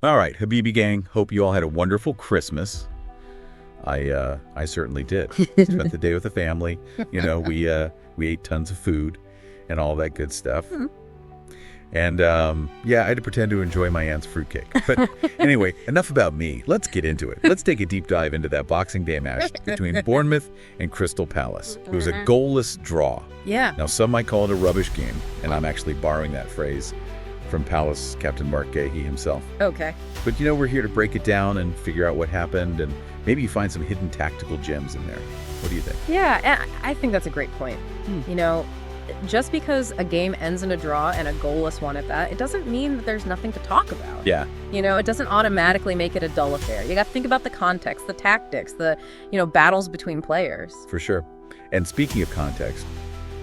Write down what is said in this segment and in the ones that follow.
All right, Habibi gang, hope you all had a wonderful Christmas. I certainly did. Spent the day with the family. You know, we ate tons of food and all that good stuff. And yeah, I had to pretend to enjoy my aunt's fruitcake. But anyway, enough about me. Let's get into it. Let's take a deep dive into that Boxing Day match between Bournemouth and Crystal Palace. It was a goalless draw. Yeah. Now, some might call it a rubbish game, and I'm actually borrowing that phrase from Palace captain Mark Gahey himself. Okay. But, you know, we're here to break it down and figure out what happened, and maybe you find some hidden tactical gems in there. What do you think? Yeah, I think that's a great point. You know, just because a game ends in a draw and a goalless one at that, it doesn't mean that there's nothing to talk about. Yeah. You know, it doesn't automatically make it a dull affair. You got to think about the context, the tactics, the, battles between players. For sure. And speaking of context,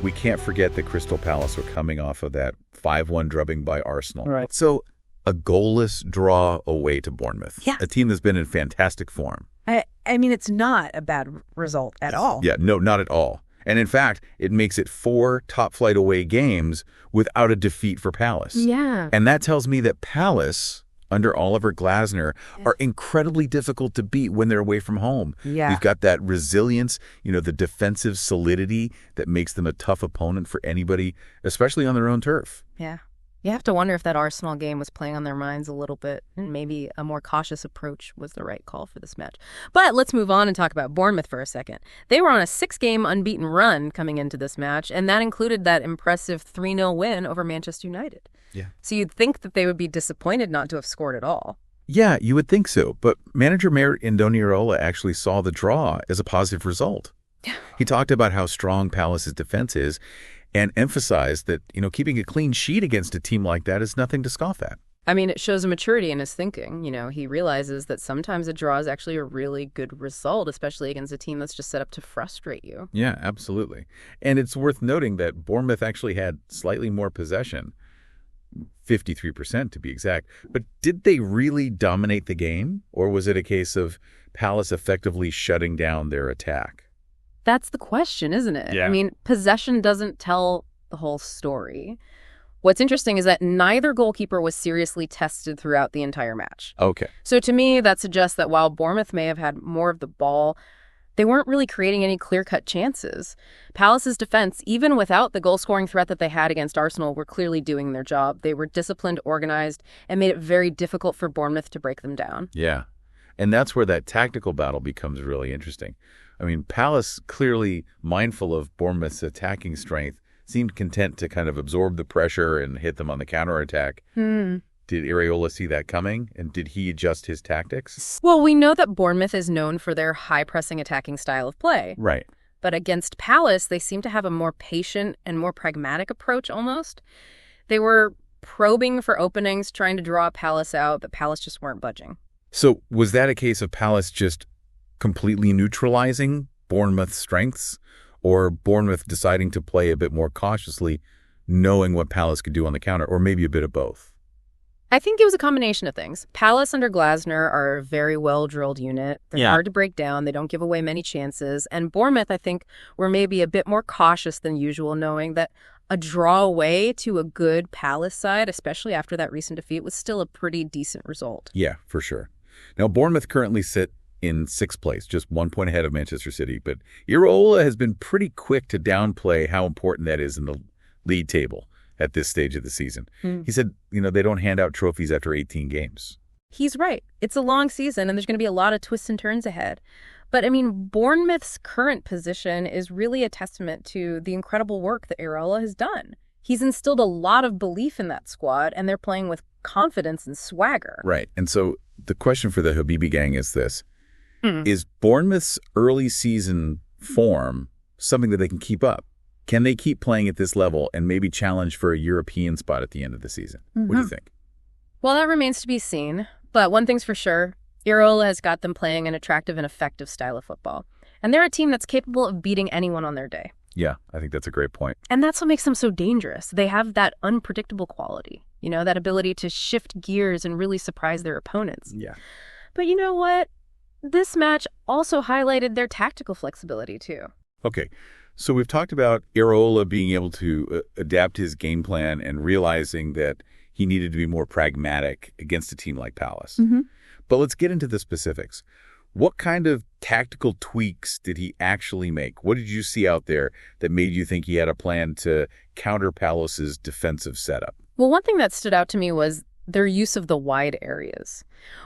we can't forget that Crystal Palace were coming off of that 5-1 drubbing by Arsenal. Right. So a goalless draw away to Bournemouth. Yeah. A team that's been in fantastic form. I mean, it's not a bad result at all. Yeah, no, not at all. And in fact, it makes it 4 top-flight away games without a defeat for Palace. Yeah. And that tells me that Palace, under Oliver Glasner, are incredibly difficult to beat when they're away from home. Yeah. You've got that resilience, the defensive solidity that makes them a tough opponent for anybody, especially on their own turf. Yeah. You have to wonder if that Arsenal game was playing on their minds a little bit, and maybe a more cautious approach was the right call for this match. But let's move on and talk about Bournemouth for a second. They were on a 6-game unbeaten run coming into this match, and that included that impressive 3-0 win over Manchester United. Yeah. So you'd think that they would be disappointed not to have scored at all. Yeah, you would think so. But manager Andoni Iraola actually saw the draw as a positive result. He talked about how strong Palace's defense is and emphasized that, keeping a clean sheet against a team like that is nothing to scoff at. I mean, it shows a maturity in his thinking. He realizes that sometimes a draw is actually a really good result, especially against a team that's just set up to frustrate you. Yeah, absolutely. And it's worth noting that Bournemouth actually had slightly more possession, 53% to be exact. But did they really dominate the game? Or was it a case of Palace effectively shutting down their attack? That's the question, isn't it? Yeah. I mean, possession doesn't tell the whole story. What's interesting is that neither goalkeeper was seriously tested throughout the entire match. Okay. So to me, that suggests that while Bournemouth may have had more of the ball, they weren't really creating any clear-cut chances. Palace's defense, even without the goal-scoring threat that they had against Arsenal, were clearly doing their job. They were disciplined, organized, and made it very difficult for Bournemouth to break them down. Yeah. And that's where that tactical battle becomes really interesting. I mean, Palace, clearly mindful of Bournemouth's attacking strength, seemed content to kind of absorb the pressure and hit them on the counterattack. Did Iraola see that coming? And did he adjust his tactics? Well, we know that Bournemouth is known for their high-pressing attacking style of play. Right. But against Palace, they seem to have a more patient and more pragmatic approach almost. They were probing for openings, trying to draw Palace out, but Palace just weren't budging. So was that a case of Palace just completely neutralizing Bournemouth's strengths, or Bournemouth deciding to play a bit more cautiously, knowing what Palace could do on the counter, or maybe a bit of both? I think it was a combination of things. Palace under Glasner are a very well-drilled unit. They're hard to break down. They don't give away many chances. And Bournemouth, I think, were maybe a bit more cautious than usual, knowing that a draw away to a good Palace side, especially after that recent defeat, was still a pretty decent result. Yeah, for sure. Now, Bournemouth currently sit in 6th place, just 1 point ahead of Manchester City. But Iraola has been pretty quick to downplay how important that is in the league table at this stage of the season. He said, they don't hand out trophies after 18 games. He's right. It's a long season, and there's going to be a lot of twists and turns ahead. But, I mean, Bournemouth's current position is really a testament to the incredible work that Iraola has done. He's instilled a lot of belief in that squad, and they're playing with confidence and swagger. Right. And so the question for the Habibi gang is this. Is Bournemouth's early season form something that they can keep up? Can they keep playing at this level and maybe challenge for a European spot at the end of the season? What do you think? Well, that remains to be seen. But one thing's for sure, Iraola has got them playing an attractive and effective style of football. And they're a team that's capable of beating anyone on their day. Yeah, I think that's a great point. And that's what makes them so dangerous. They have that unpredictable quality, that ability to shift gears and really surprise their opponents. Yeah. But you know what? This match also highlighted their tactical flexibility, too. Okay, so we've talked about Iraola being able to adapt his game plan and realizing that he needed to be more pragmatic against a team like Palace. But let's get into the specifics. What kind of tactical tweaks did he actually make? What did you see out there that made you think he had a plan to counter Palace's defensive setup? Well, one thing that stood out to me was their use of the wide areas.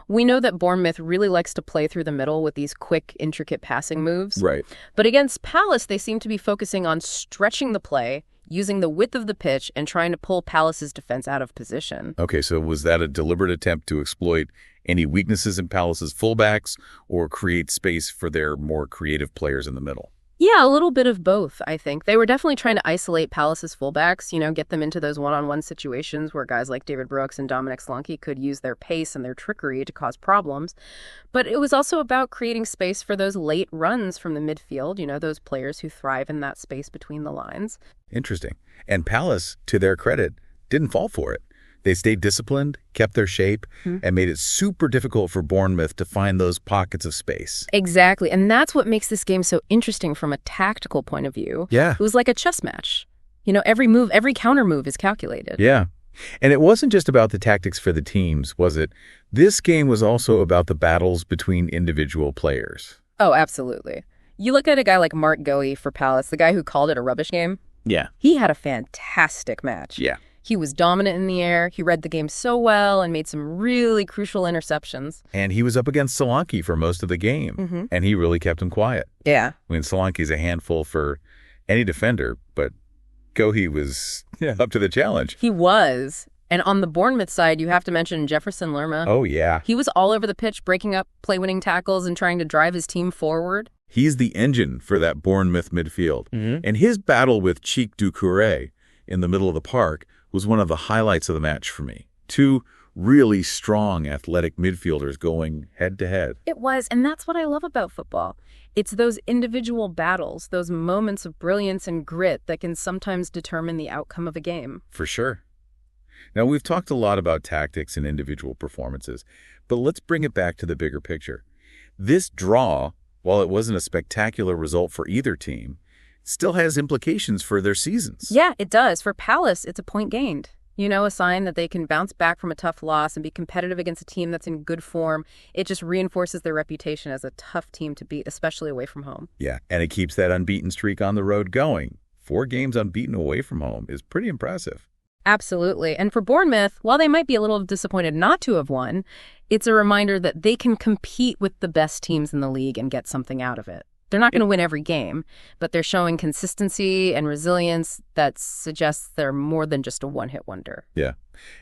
We know that Bournemouth really likes to play through the middle with these quick, intricate passing moves. Right. But against Palace, they seem to be focusing on stretching the play, using the width of the pitch, and trying to pull Palace's defense out of position. Okay, so was that a deliberate attempt to exploit any weaknesses in Palace's fullbacks or create space for their more creative players in the middle? Yeah, a little bit of both, I think. They were definitely trying to isolate Palace's fullbacks, get them into those one-on-one situations where guys like David Brooks and Dominic Solanke could use their pace and their trickery to cause problems. But it was also about creating space for those late runs from the midfield, those players who thrive in that space between the lines. Interesting. And Palace, to their credit, didn't fall for it. They stayed disciplined, kept their shape, and made it super difficult for Bournemouth to find those pockets of space. Exactly. And that's what makes this game so interesting from a tactical point of view. Yeah. It was like a chess match. Every move, every counter move is calculated. Yeah. And it wasn't just about the tactics for the teams, was it? This game was also about the battles between individual players. Oh, absolutely. You look at a guy like Mark Goey for Palace, the guy who called it a rubbish game. Yeah. He had a fantastic match. Yeah. He was dominant in the air. He read the game so well and made some really crucial interceptions. And he was up against Solanke for most of the game, and he really kept him quiet. Yeah. I mean, Solanke's a handful for any defender, but Gohi was up to the challenge. He was. And on the Bournemouth side, you have to mention Jefferson Lerma. Oh, yeah. He was all over the pitch, breaking up play-winning tackles and trying to drive his team forward. He's the engine for that Bournemouth midfield. And his battle with Cheikh Doucouré in the middle of the park was one of the highlights of the match for me. Two really strong athletic midfielders going head-to-head. It was, and that's what I love about football. It's those individual battles, those moments of brilliance and grit that can sometimes determine the outcome of a game. For sure. Now, we've talked a lot about tactics and individual performances, but let's bring it back to the bigger picture. This draw, while it wasn't a spectacular result for either team, still has implications for their seasons. Yeah, it does. For Palace, it's a point gained. A sign that they can bounce back from a tough loss and be competitive against a team that's in good form. It just reinforces their reputation as a tough team to beat, especially away from home. Yeah, and it keeps that unbeaten streak on the road going. 4 games unbeaten away from home is pretty impressive. Absolutely. And for Bournemouth, while they might be a little disappointed not to have won, it's a reminder that they can compete with the best teams in the league and get something out of it. They're not going to win every game, but they're showing consistency and resilience that suggests they're more than just a one-hit wonder. Yeah.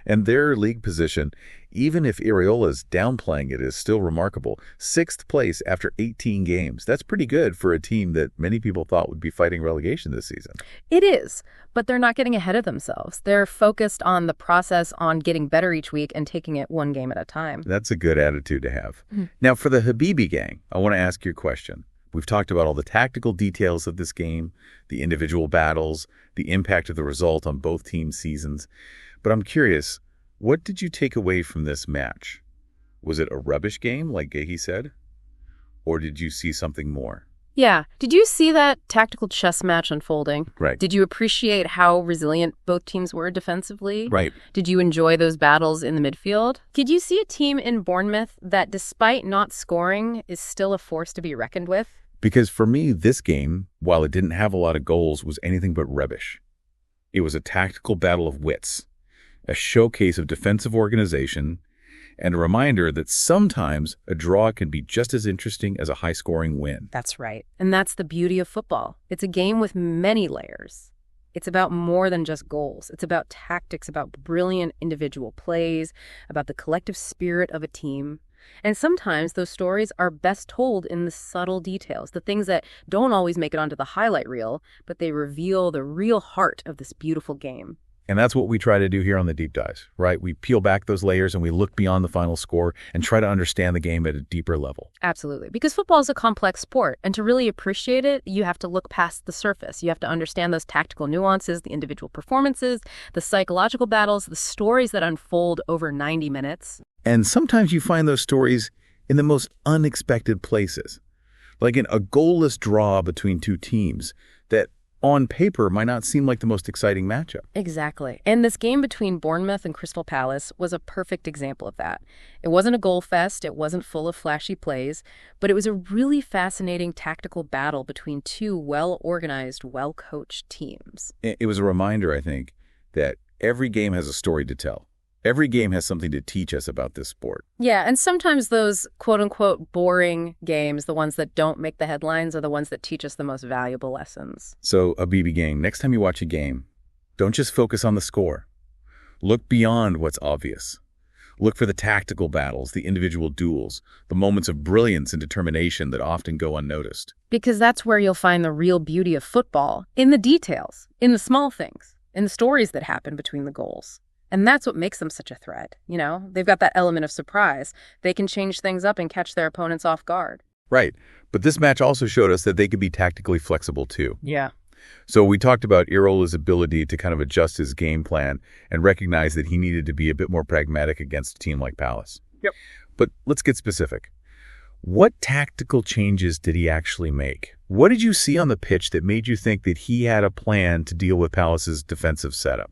And their league position, even if Iraola's downplaying it, is still remarkable. 6th place after 18 games. That's pretty good for a team that many people thought would be fighting relegation this season. It is, but they're not getting ahead of themselves. They're focused on the process, on getting better each week and taking it one game at a time. That's a good attitude to have. Now, for the Habibi gang, I want to ask you a question. We've talked about all the tactical details of this game, the individual battles, the impact of the result on both teams' seasons. But I'm curious, what did you take away from this match? Was it a rubbish game, like Gehi said? Or did you see something more? Yeah. Did you see that tactical chess match unfolding? Right. Did you appreciate how resilient both teams were defensively? Right. Did you enjoy those battles in the midfield? Did you see a team in Bournemouth that, despite not scoring, is still a force to be reckoned with? Because for me, this game, while it didn't have a lot of goals, was anything but rubbish. It was a tactical battle of wits, a showcase of defensive organization, and a reminder that sometimes a draw can be just as interesting as a high-scoring win. That's right. And that's the beauty of football. It's a game with many layers. It's about more than just goals. It's about tactics, about brilliant individual plays, about the collective spirit of a team. And sometimes those stories are best told in the subtle details, the things that don't always make it onto the highlight reel, but they reveal the real heart of this beautiful game. And that's what we try to do here on the Deep Dives, right? We peel back those layers and we look beyond the final score and try to understand the game at a deeper level. Absolutely. Because football is a complex sport, and to really appreciate it, you have to look past the surface. You have to understand those tactical nuances, the individual performances, the psychological battles, the stories that unfold over 90 minutes. And sometimes you find those stories in the most unexpected places, like in a goalless draw between two teams that on paper might not seem like the most exciting matchup. Exactly. And this game between Bournemouth and Crystal Palace was a perfect example of that. It wasn't a goal fest, it wasn't full of flashy plays, but it was a really fascinating tactical battle between two well-organized, well-coached teams. It was a reminder, I think, that every game has a story to tell. Every game has something to teach us about this sport. Yeah, and sometimes those quote-unquote boring games, the ones that don't make the headlines, are the ones that teach us the most valuable lessons. So, Habibi gang, next time you watch a game, don't just focus on the score. Look beyond what's obvious. Look for the tactical battles, the individual duels, the moments of brilliance and determination that often go unnoticed. Because that's where you'll find the real beauty of football, in the details, in the small things, in the stories that happen between the goals. And that's what makes them such a threat, you know? They've got that element of surprise. They can change things up and catch their opponents off guard. Right. But this match also showed us that they could be tactically flexible too. Yeah. So we talked about Iraola's ability to kind of adjust his game plan and recognize that he needed to be a bit more pragmatic against a team like Palace. Yep. But let's get specific. What tactical changes did he actually make? What did you see on the pitch that made you think that he had a plan to deal with Palace's defensive setup?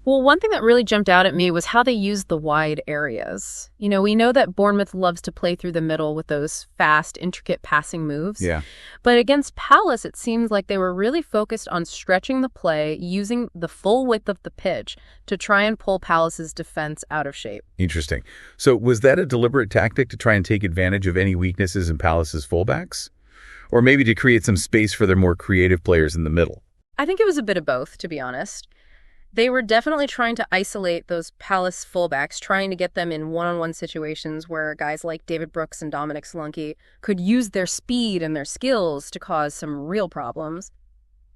Well, one thing that really jumped out at me was how they used the wide areas. You know, we know that Bournemouth loves to play through the middle with those fast, intricate passing moves. Yeah. But against Palace, it seemed like they were really focused on stretching the play, using the full width of the pitch to try and pull Palace's defense out of shape. Interesting. So was that a deliberate tactic to try and take advantage of any weaknesses in Palace's fullbacks? Or maybe to create some space for their more creative players in the middle? I think it was a bit of both, to be honest. They were definitely trying to isolate those Palace fullbacks, trying to get them in one-on-one situations where guys like David Brooks and Dominic Solanke could use their speed and their skills to cause some real problems.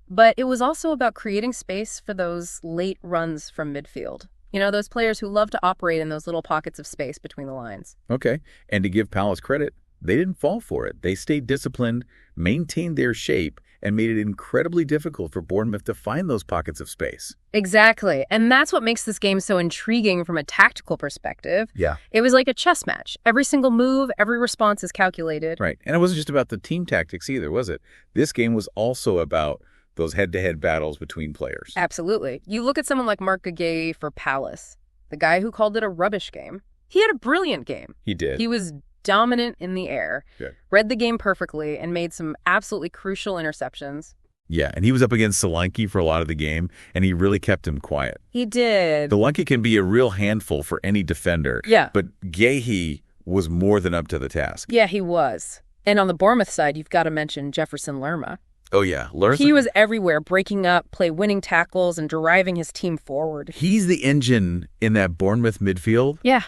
But it was also about creating space for those late runs from midfield. You know, those players who love to operate in those little pockets of space between the lines. Okay. And to give Palace credit, they didn't fall for it. They stayed disciplined, maintained their shape, and made it incredibly difficult for Bournemouth to find those pockets of space. Exactly. And that's what makes this game so intriguing from a tactical perspective. Yeah. It was like a chess match. Every single move, every response is calculated. Right. And it wasn't just about the team tactics either, was it? This game was also about those head-to-head battles between players. Absolutely. You look at someone like Marc Guéhi for Palace, the guy who called it a rubbish game. He had a brilliant game. He did. He was dominant in the air, read the game perfectly, and made some absolutely crucial interceptions. Yeah, and he was up against Solanke for a lot of the game, and he really kept him quiet. He did. Solanke can be a real handful for any defender. Yeah. But Guéhi was more than up to the task. Yeah, he was. And on the Bournemouth side, you've got to mention Jefferson Lerma. Oh, yeah. Lerma. He was everywhere, breaking up, winning tackles, and driving his team forward. He's the engine in that Bournemouth midfield. Yeah.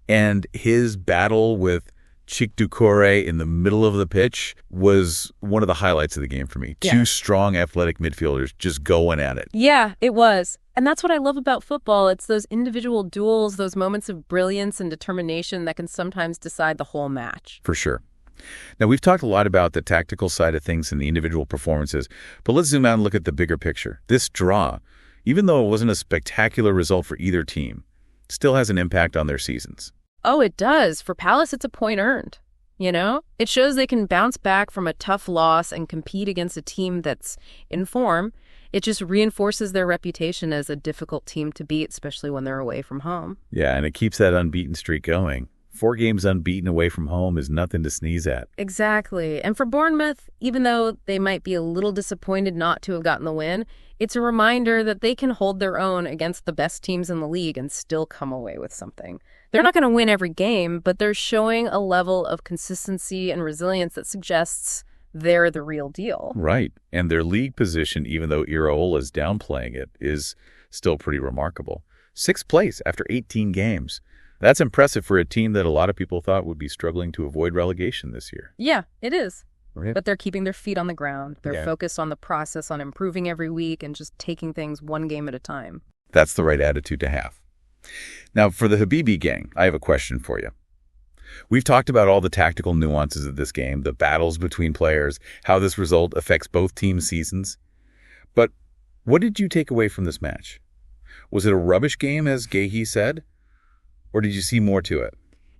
And his battle with Chik Doucouré in the middle of the pitch was one of the highlights of the game for me. Yeah. Two strong, athletic midfielders just going at it. Yeah, it was. And that's what I love about football. It's those individual duels, those moments of brilliance and determination that can sometimes decide the whole match. For sure. Now, we've talked a lot about the tactical side of things and the individual performances, but let's zoom out and look at the bigger picture. This draw, even though it wasn't a spectacular result for either team, still has an impact on their seasons. Oh, it does. For Palace, it's a point earned. You know, it shows they can bounce back from a tough loss and compete against a team that's in form. It just reinforces their reputation as a difficult team to beat, especially when they're away from home. Yeah, and it keeps that unbeaten streak going. 4 games unbeaten away from home is nothing to sneeze at. Exactly. And for Bournemouth, even though they might be a little disappointed not to have gotten the win, it's a reminder that they can hold their own against the best teams in the league and still come away with something. They're not going to win every game, but they're showing a level of consistency and resilience that suggests they're the real deal. Right. And their league position, even though Iraola is downplaying it, is still pretty remarkable. 6th place after 18 games. That's impressive for a team that a lot of people thought would be struggling to avoid relegation this year. Yeah, it is. Right. But they're keeping their feet on the ground. They're focused on the process, on improving every week and just taking things one game at a time. That's the right attitude to have. Now, for the Habibi gang, I have a question for you. We've talked about all the tactical nuances of this game, the battles between players, how this result affects both teams' seasons. But what did you take away from this match? Was it a rubbish game, as Guéhi said? Or did you see more to it?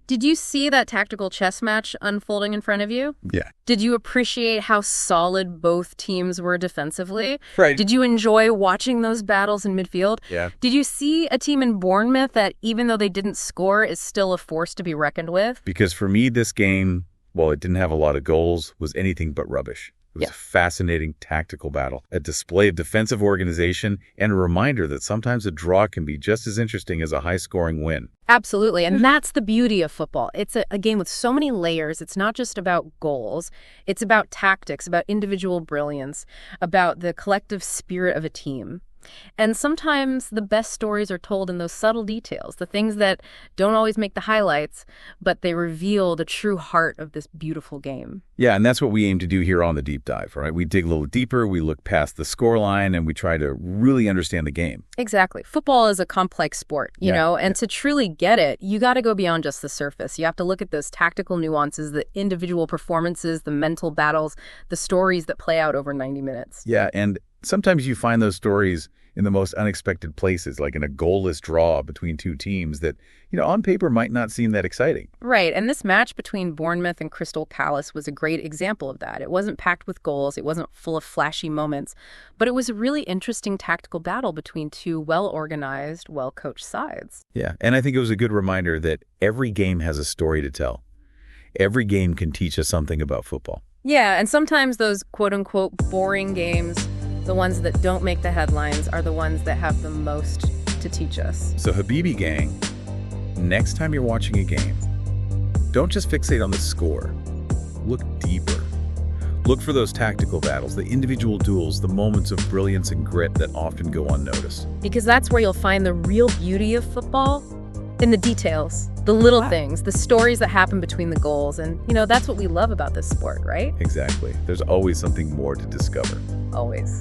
Did you see that tactical chess match unfolding in front of you? Yeah. Did you appreciate how solid both teams were defensively? Right. Did you enjoy watching those battles in midfield? Yeah. Did you see a team in Bournemouth that, even though they didn't score, is still a force to be reckoned with? Because for me, this game, while it didn't have a lot of goals, was anything but rubbish. It was a fascinating tactical battle, a display of defensive organization, and a reminder that sometimes a draw can be just as interesting as a high-scoring win. Absolutely, and that's the beauty of football. It's a game with so many layers. It's not just about goals. It's about tactics, about individual brilliance, about the collective spirit of a team. And sometimes the best stories are told in those subtle details, the things that don't always make the highlights, but they reveal the true heart of this beautiful game. Yeah, and that's what we aim to do here on the Deep Dive, right? We dig a little deeper, we look past the scoreline, and we try to really understand the game. Exactly. Football is a complex sport, you know, and to truly get it, you got to go beyond just the surface. You have to look at those tactical nuances, the individual performances, the mental battles, the stories that play out over 90 minutes. Yeah, and sometimes you find those stories in the most unexpected places, like in a goalless draw between two teams that, on paper might not seem that exciting. Right, and this match between Bournemouth and Crystal Palace was a great example of that. It wasn't packed with goals, it wasn't full of flashy moments, but it was a really interesting tactical battle between two well-organized, well-coached sides. Yeah, and I think it was a good reminder that every game has a story to tell. Every game can teach us something about football. Yeah, and sometimes those quote-unquote boring games, the ones that don't make the headlines, are the ones that have the most to teach us. So Habibi gang, next time you're watching a game, don't just fixate on the score. Look deeper. Look for those tactical battles, the individual duels, the moments of brilliance and grit that often go unnoticed. Because that's where you'll find the real beauty of football, in the details, the little things, the stories that happen between the goals. And, that's what we love about this sport, right? Exactly. There's always something more to discover. Always.